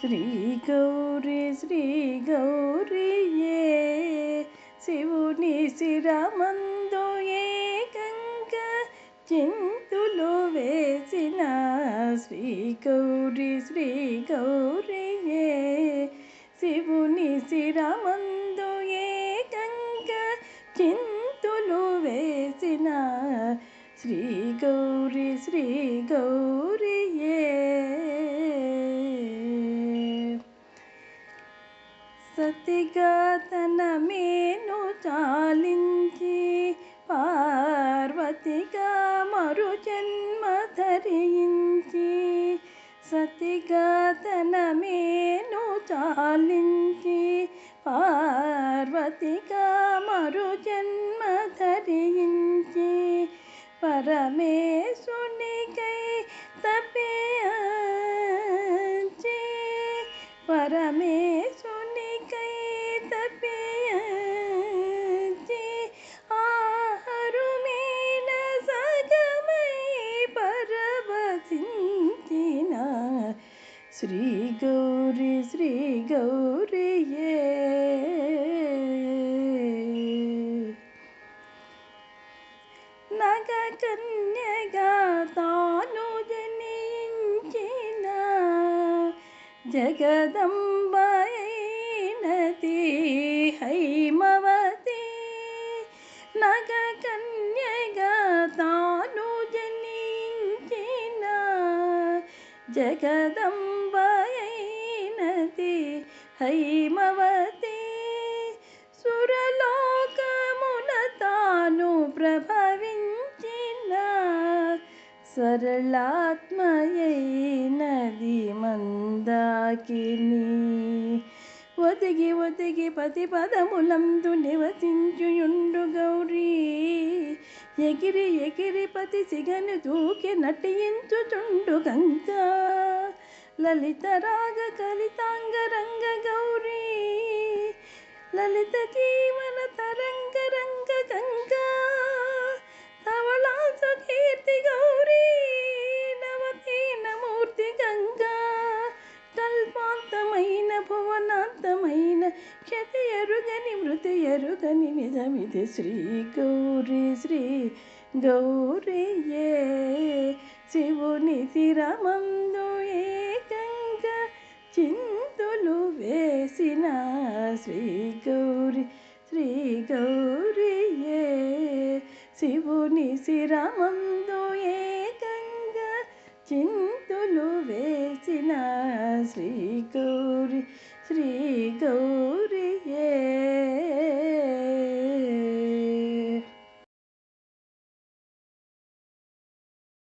శ్రీ గౌరియే శివుని శిరమందు ఏకంగా చింతులు వేసిన శ్రీ గౌరియే శివుని శిరమందు ఏకంగా చింతులు వేసిన శ్రీ గౌరియే సతిగా తన మేను చాలించి పార్వతిగా మరు జన్మ ధరించి సతిగా తన మేను చాలించి పార్వతిగా మరు జన్మ ధరించి పరమేశునికై తపించి పరమేశునికై తపించి ఆహరుమేన సగమై పరవశించిన శ్రీ గౌరియే నగ కన్యగా తాను జనించిన జగదంబైనది హైమవతి నగ కన్యగా తాను జనించిన జగదంబైనది హైమవతి సురలోకమున తాను ప్రభవించిన సరళాత్మయైనది మందాకిని ఒదిగి ఒదిగి పతి పదములందు నివసించుయుండు గౌరీ ఎగిరి ఎగిరి పతి సిగను దూకి నటించుచుండు గంగా లలిత రాగ కలితాంగ రంగ గౌరీ లలిత జీవన తరంగ రంగ గంగా ధవళాంశ కీర్తి గౌరీ నవతీన మూర్తి గంగా కల్పాంతమైన భువనాంతమైన క్షతి ఎరుగని మృతి ఎరుగని నిజమిది శ్రీ గౌరియే శివుని శిరమందు ఏకంగా చింతులు వేసిన శ్రీ గౌరియే శివుని శిరమందు ఏకంగా చింతులు వేసిన శ్రీ గౌరియే